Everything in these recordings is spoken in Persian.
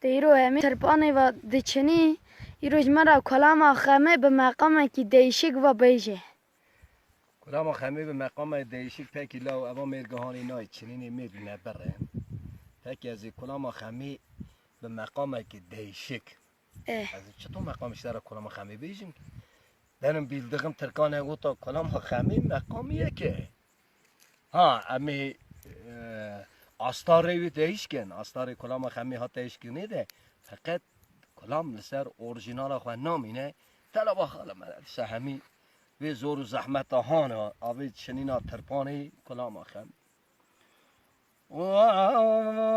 دیرو همی ترپانی و دچنی ایروز مرا کلام خمه به مقام کی دیشک و بیجه کلام خمه به مقام دیشک پکی لاو اما میرگهانی نای چنینی میدونه بره پکی از کلام خمه به مقام کی دیشک از چطور مقامش داره کلام خمه بیجیم دارم بیلدغم ترکانه گوتا کلام خمه مقامیه که ها امی آستاره دیشکن آستاره کلام خمه ها دیشک نیده فقط کلام لسر اورجینال خو نامینه طلب خاله مرد سهمی و زور و زحمت هانا آوید شنینا ترپانی کلام خم واخ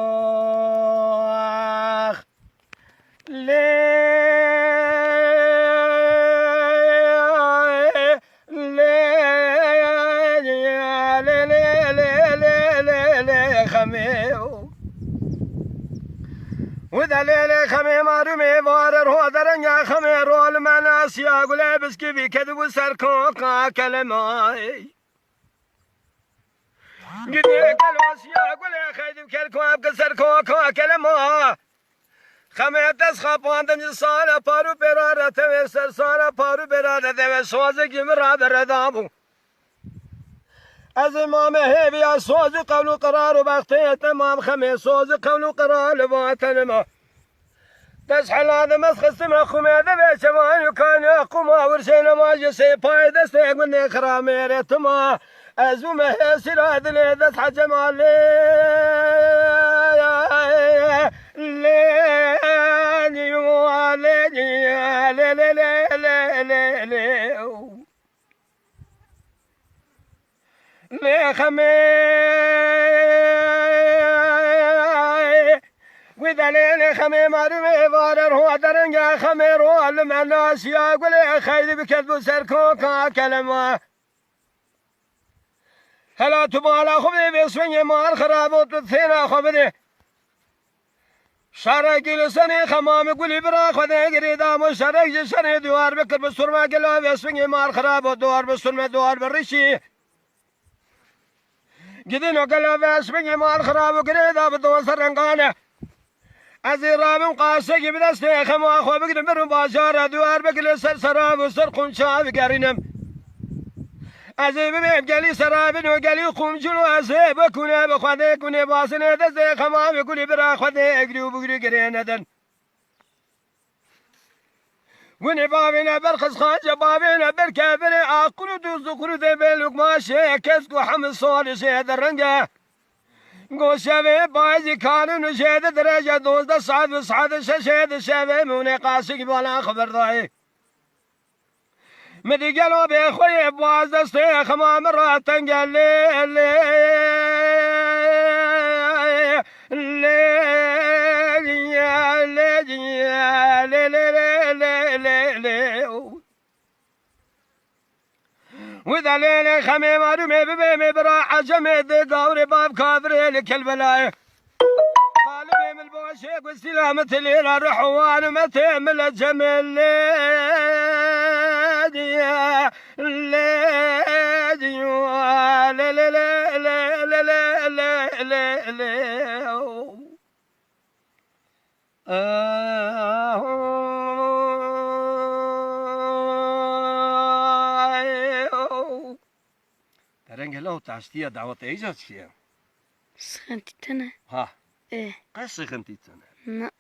ودليل خمي مارمي وارر هو درنيا خمي رول مناس يا قلبس كيفي كذب سركوكا كلماي قدي قلبس يا قلبس خيدب كالكواب سركوكا كلما خمي تسخب واندن صالة بارو برارة توسر صالة بارو برارة توسر سوازك جمرا بردامو از امام هیبیا سوز قول و قرار و بخته تمام خمه سوز قول و قرار لباتن ما تسحل هذا مسخ ما خميده بشوان وكان يقوم ورسين ما جسي باي دستيق من اخرامي رتما ازوم هسر هذا لذت حجم لي خمي ودليل خمي مرمي وارر هو درنجا خمي رول مع الناس يا قولي خيد بكذب سركوكا كلمة هلا تبالا خبي بيسوين مال خراب وتثينا خبدي شارك لسني خمام قولي برا خذي قريدا مشارك جسني دوار بكر بسرما قلا بيسوين مال خراب ودوار بسرما دوار بالرشي جدينو قلا بيسوين مال خراب وقريدا بدون سرنقانه از رابم قاسه بدسته خما خو بگیرم برم بازار دوار بگل سر سراب و سر خونچا بگرینم از ببیم گلی سرابن و گلی خونچون و از بکنه بخوده کنه باسنه دسته خما بگلی برا خوده اگری و بگری گرینه وني بابنا برخص خاجة بابنا بركابر عقلو دوز قرو دبلوك ماشي كسكو حمل صالي شهد الرنجة قوشة بايزي كانوا نشهد درجة دوزده صعد وصعد شهد شهد موني قاسق بالا خبر ضاي مدي قالوا بيخوي بواز دستي خمام راتن قال وذا ليلة خمي مارمي ببيمي برا عجمي دي قوري باب كافري لكل بلاي قالبي من البوشيك والسلامة ليلة رحوان متى من الجمل ليديا ليديا ترنجلو تعشتيا دعوة ايجاد شيء سخنتي تنه ها ايه قصة خنتي تنا نا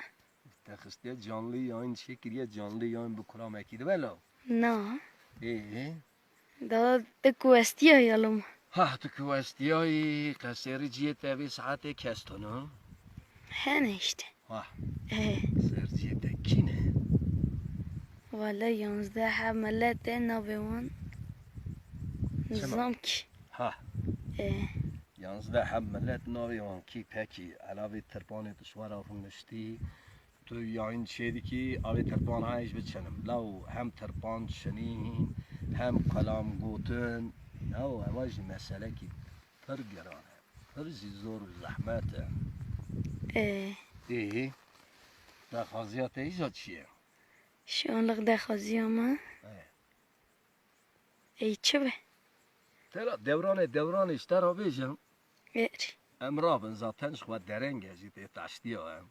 تخستيا جانلي ياين شكريا جانلي ياين بكلام اكيد بلا نا ايه دا تكوستيا يالوم ها تكواستياي قصير جيت ابي ساعتي كاستونو هنشته ها ايه قصير جيت كينه ولا 11 حملات نوبوان نظامك ها ايه 11 حملات ناوي وان كي باكي علاوه ترباني دشوار هم نشتي تو یاین شدی که آب تربان هایش بچنم لو هم تربان شنین هم کلام گوتن او هماش مسئله که پر گرانه پر زور و زحمته ایه دخوازیات ایجاد چیه؟ شون لغ دخوازی ما ای چه به؟ ترا دورانش ترا بیجم اری امرا بن زاتنش خود درنگه جیده تشتیه هم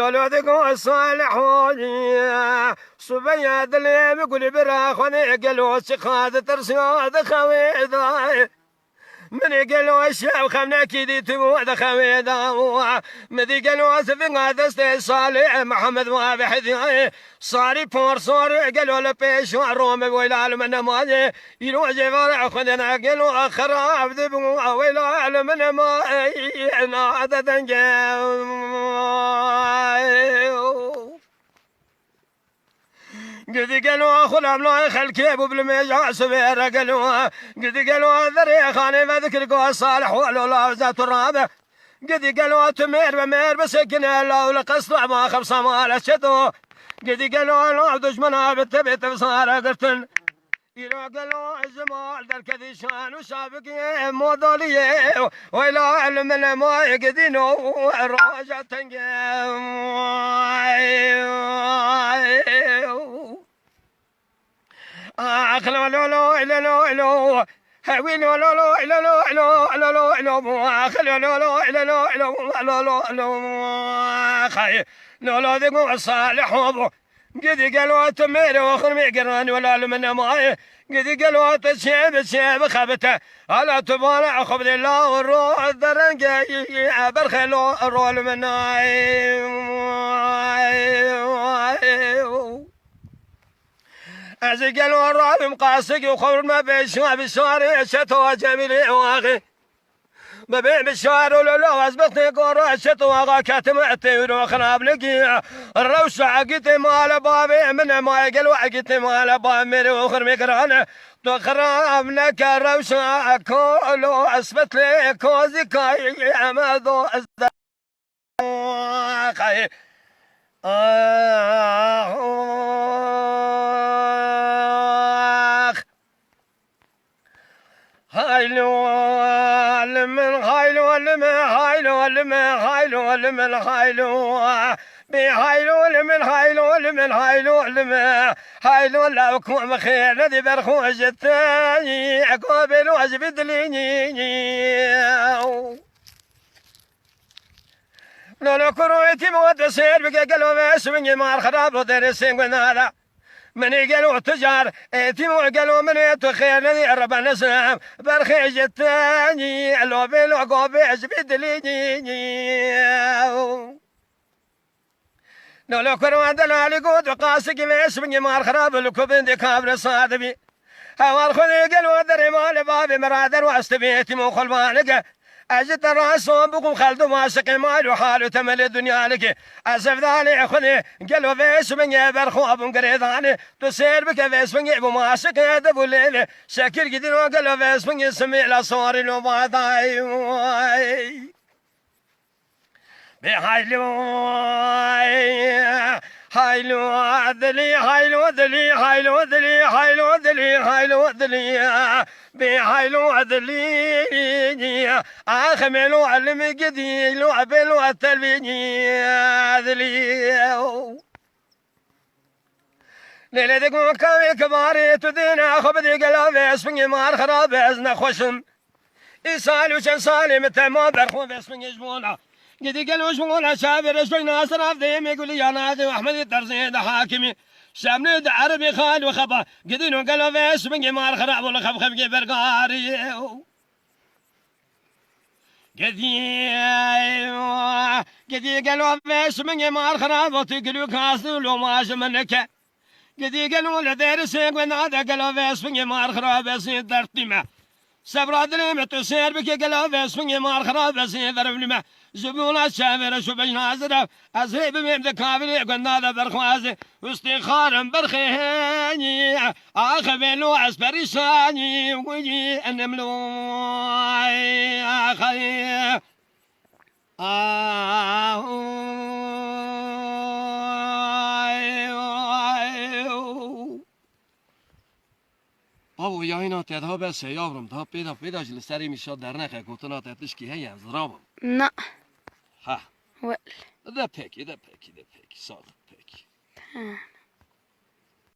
نولدكم الصالحون صبيا دلي بقول براخوني قالوا سخاد ترسياد خويدا من قالوا الشاب خمنا كيدي تبود خويدا مدي قالوا سفين هذا صالح محمد وابحثي صاري بور صار قالوا لبيش روم ويلا من ما يروح جبار خدنا قالوا خراب ذبوا ويلا من ما نادى دنجا قد قالوا خلام لا خلك ابو بالميجا سبير قد قالوا ذري خاني فذكر قوى صالح ولولا ذات الرابع قد قالوا تمير بمير بسكن الله لقصد ما خبص ما لشتو قد قالوا لا دشمنا بالتبت بصار قرتن إذا قالوا الزمال ذا الكذي شان وسابق موضولي وإلى علم ما يقدينه الراجع تنقم أخلو لو لو إلى لو إلو هوي لو لو لو إلى لو إلو إلى لو إلو أخلو لو لو إلى لو إلو لو لو لو خي لو لو ذقوا الصالح وضو قد قالوا تمير وخر ميقران ولا لمن ماي قد قالوا تشيب خبته على تبارع خبد الله والروح الدرنقي برخلو الرول مناي أزي قالوا الرعب مقاسق وخور ما بيشوا بالشوارع شتوى جميل واغي ببيع بالشوارع ولو أزبطني قرى شتوى كاتمعتي وخراب لقي الروش عقيتي مال بابي من ما يقلوا عقيتي مال بابي وخر مقرانه تخربنا كروش كولو أثبت لي كوزي كاي عمدو أزداد خاي هايلو لمن هايلو لمن هايلو لمن هايلو لمن هايلو بهايلو لمن هايلو لمن هايلو لمن هايلو لو كون خير ندي برخوج الثاني عقابل واجب دليني لو كرويتي مود سير بقى قالوا بس من يمار خراب ودرسين قنالا من قالوا تجار ايتم قالوا من يتخيل ذي رب نسام برخيج الثاني لو بلو قوبيش بدليني لو كانوا دلالي قود وقاسق بيش من يمار خراب الكوبين دي كابر صادبي هوال خذي قالوا دري مال بابي مرادر واستبيتي مو خلبانك أجد راسهم بقوم خلدو ماسق مال وحاله تمل الدنيا لك أسف ذالي خذي قالوا فيش من يبر خواب قريضاني تسير بك فيش من يبو ماسق يدبو الليل شكر قدين وقالوا فيش من يسمع لصوري لو باضاي بهايلو هايلو ذلي هايلو ذلي هايلو ذلي هايلو ذلي هايلو ذلي بهايلو ذلي اخملو علم قدي لو عبلو التلفيني ذلي ليلتك مكاوي كباري تدينا خبدي قلبي اسمي مار خراب ازنا خوشم يسالو شن صالي متى ما برخو باسمي يجبونا قدي قالوا شغل شابر شوي ناصر عبدي يقول لي يا ناقي واحمد الدرزي ده حاكمي شامني ده عربي خال وخبا قدي قالوا فيش من جمال خراب ولا خب خب برقاري قدي قالوا فيش من جمال خراب وتقولوا كاسل وماش منك قدي قالوا لدير سيق هذا قالوا فيش من جمال خراب يصير درتمه سبرادني متسير بك قلبي اسمي مار خراب اسي ضرب لما زبون الشافر شو بين نازر ازهب من ذكابني قلنا هذا برخوازي واستخار برخيني اخبلو اسبري شاني وجي انملو اخي بابا یاینات ها بس یاورم تا پیدا جل سری میشد در نخه کوتنات تشکی هی زرابم نه ها ول ده پکی صادق پکی